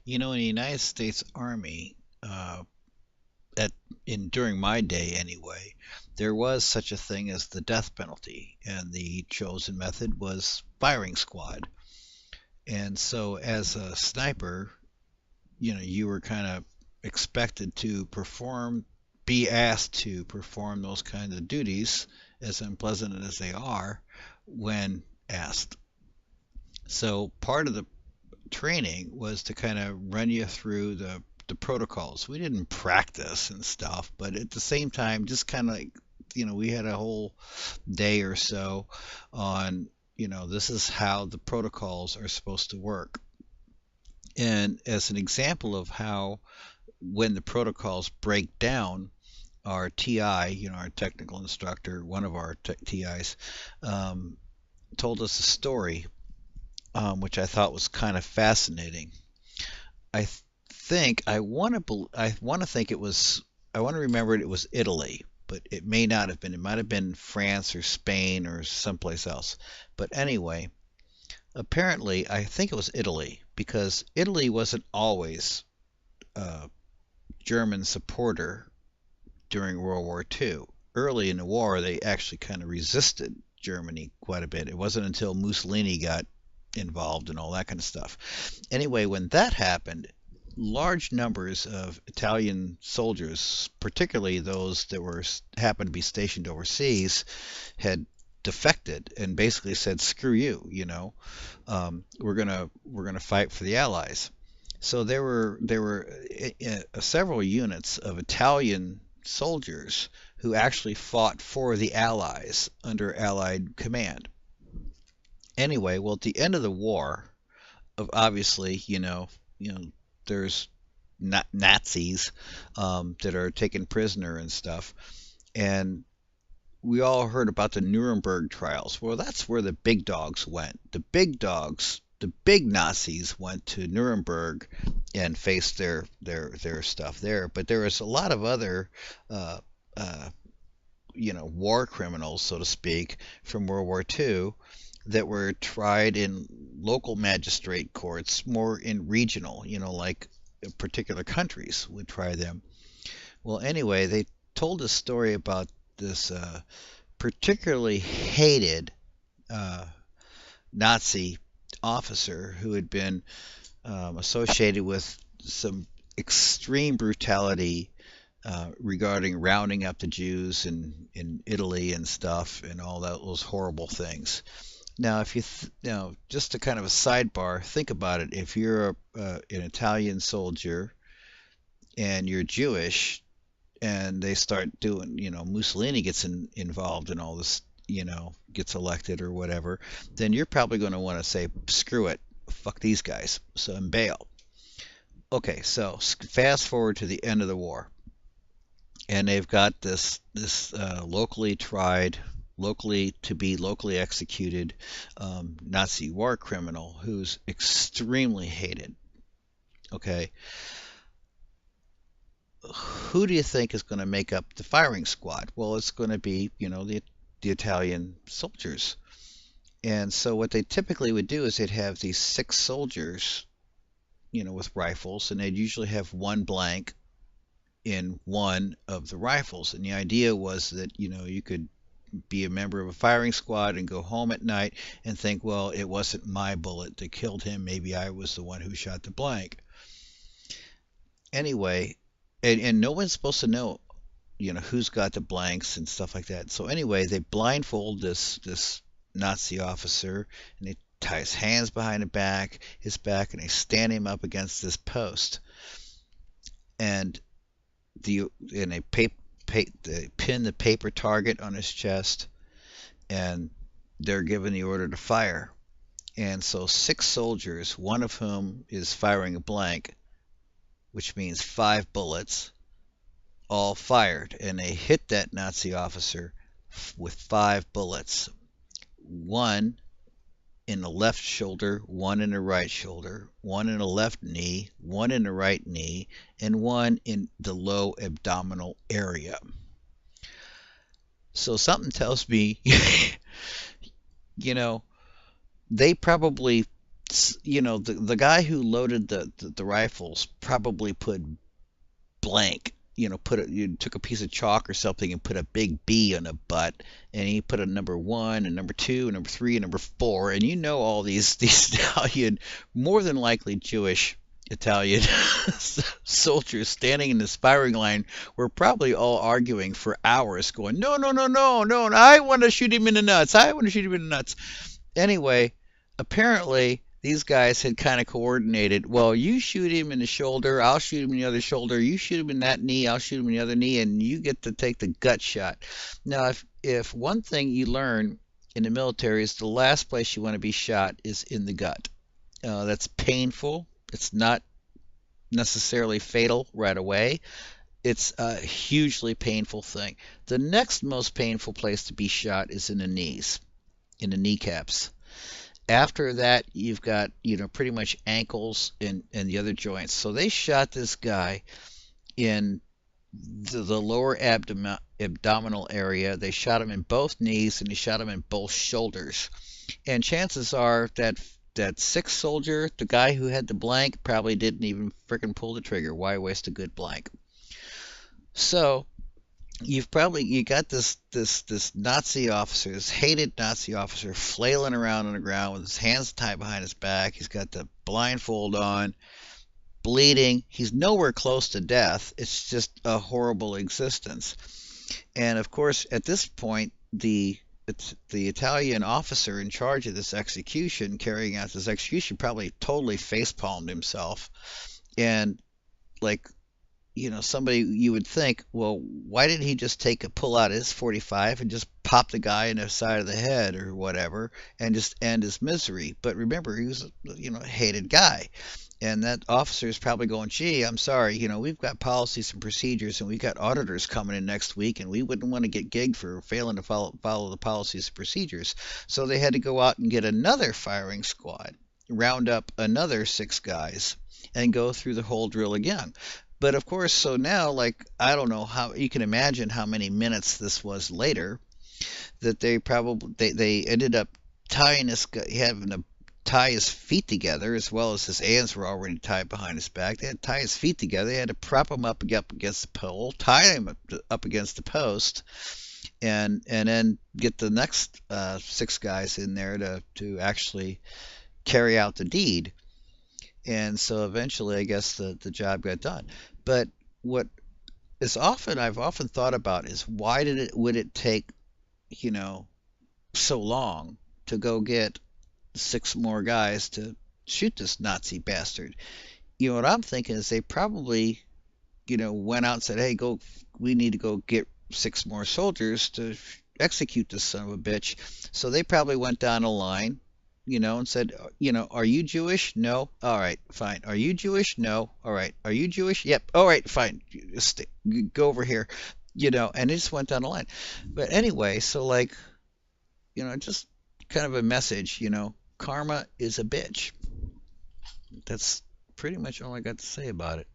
In the United States Army, uh, at in during my day anyway, there was such a thing as the death penalty, and the chosen method was firing squad. And so, as a sniper, you were kind of expected to be asked to perform those kinds of duties, as unpleasant as they are, when asked. So part of the training was to kind of run you through the protocols. We didn't practice and stuff, but at the same time, just kind of like, we had a whole day or so on, this is how the protocols are supposed to work. And as an example of how, when the protocols break down, our TI, our technical instructor, one of our TIs, um, told us a story, which I thought was kind of fascinating. I think I want to think it was I want to remember it was Italy, but it may not have been. It might have been France or Spain or someplace else. But anyway, apparently I think it was Italy because Italy wasn't always a German supporter during World War II. Early in the war, they actually kind of resisted Germany quite a bit. It wasn't until Mussolini got involved and all that kind of stuff. Anyway, when that happened, large numbers of Italian soldiers, particularly those that were happened to be stationed overseas, had defected and basically said, "Screw you," we're gonna fight for the Allies. So there were several units of Italian soldiers who actually fought for the Allies under Allied command. Anyway, well, at the end of the war, obviously, there's Nazis that are taken prisoner and stuff, and we all heard about the Nuremberg trials. Well, that's where the big dogs went. The big dogs, the big Nazis went to Nuremberg and faced their stuff there. But there was a lot of other, uh, uh, war criminals, so to speak, from World War II that were tried in local magistrate courts, more in regional, like particular countries would try them. Well, anyway, they told a story about this particularly hated uh, Nazi officer who had been associated with some extreme brutality regarding rounding up the Jews in Italy and stuff and all those horrible things. Now, if just a kind of a sidebar, think about it. If you're an Italian soldier and you're Jewish, and they start doing, Mussolini gets involved in all this, gets elected or whatever, then you're probably going to want to say, screw it, fuck these guys, so and bail. Okay, so fast forward to the end of the war, and they've got this locally tried, locally executed Nazi war criminal who's extremely hated. Okay, who do you think is going to make up the firing squad? Well, it's going to be, the Italian soldiers. And so what they typically would do is they'd have these six soldiers, with rifles, and they'd usually have one blank in one of the rifles. And the idea was that, you could be a member of a firing squad and go home at night and think, well, it wasn't my bullet that killed him. Maybe I was the one who shot the blank. Anyway, and no one's supposed to know, who's got the blanks and stuff like that. So anyway, they blindfold this Nazi officer and they tie his hands behind his back, and they stand him up against this post. And they pin the paper target on his chest, and they're given the order to fire. And so six soldiers, one of whom is firing a blank, which means five bullets, all fired, and they hit that Nazi officer with five bullets. One in the left shoulder, one in the right shoulder, one in the left knee, one in the right knee, and one in the low abdominal area. So something tells me, you know, they probably the guy who loaded the rifles probably put blank. You took a piece of chalk or something and put a big B on a butt, and he put a number one and number two and number three and number four, and all these Italian, more than likely Jewish Italian soldiers standing in the firing line were probably all arguing for hours, going, no, no, no, no, no, I want to shoot him in the nuts. I want to shoot him in the nuts. Anyway, apparently these guys had kind of coordinated. Well, you shoot him in the shoulder, I'll shoot him in the other shoulder. You shoot him in that knee, I'll shoot him in the other knee, and you get to take the gut shot. Now, if one thing you learn in the military is the last place you want to be shot is in the gut. That's painful. It's not necessarily fatal right away. It's a hugely painful thing. The next most painful place to be shot is in the knees, in the kneecaps. After that, you've got, pretty much ankles and the other joints. So they shot this guy in the lower abdominal area. They shot him in both knees and they shot him in both shoulders. And chances are that sixth soldier, the guy who had the blank, probably didn't even frickin' pull the trigger. Why waste a good blank? So you got this Nazi officer, this hated Nazi officer, flailing around on the ground with his hands tied behind his back. He's got the blindfold on, bleeding. He's nowhere close to death. It's just a horrible existence. And of course, at this point, the Italian officer in charge of this execution, carrying out this execution, probably totally facepalmed himself. And like, somebody you would think, well, why didn't he just pull out his 45 and just pop the guy in the side of the head or whatever and just end his misery? But remember, he was, a hated guy. And that officer is probably going, gee, I'm sorry, we've got policies and procedures and we've got auditors coming in next week and we wouldn't want to get gigged for failing to follow the policies and procedures. So they had to go out and get another firing squad, round up another 6 guys, and go through the whole drill again. But of course, so now, like, I don't know how you can imagine how many minutes this was later that they ended up tying this guy, having to tie his feet together as well as his hands were already tied behind his back. They had to tie his feet together. They had to prop him up against the pole, tie him up against the post, and then get the next 6 guys in there to actually carry out the deed. And so eventually, I guess the job got done. But what I've often thought about is why would it take, so long to go get 6 more guys to shoot this Nazi bastard? What I'm thinking is they probably, went out and said, hey, we need to go get 6 more soldiers to execute this son of a bitch. So they probably went down a line, and said, are you Jewish? No. All right, fine. Are you Jewish? No. All right. Are you Jewish? Yep. All right, fine. Just go over here, and it just went down the line. But anyway, so like, just kind of a message, karma is a bitch. That's pretty much all I got to say about it.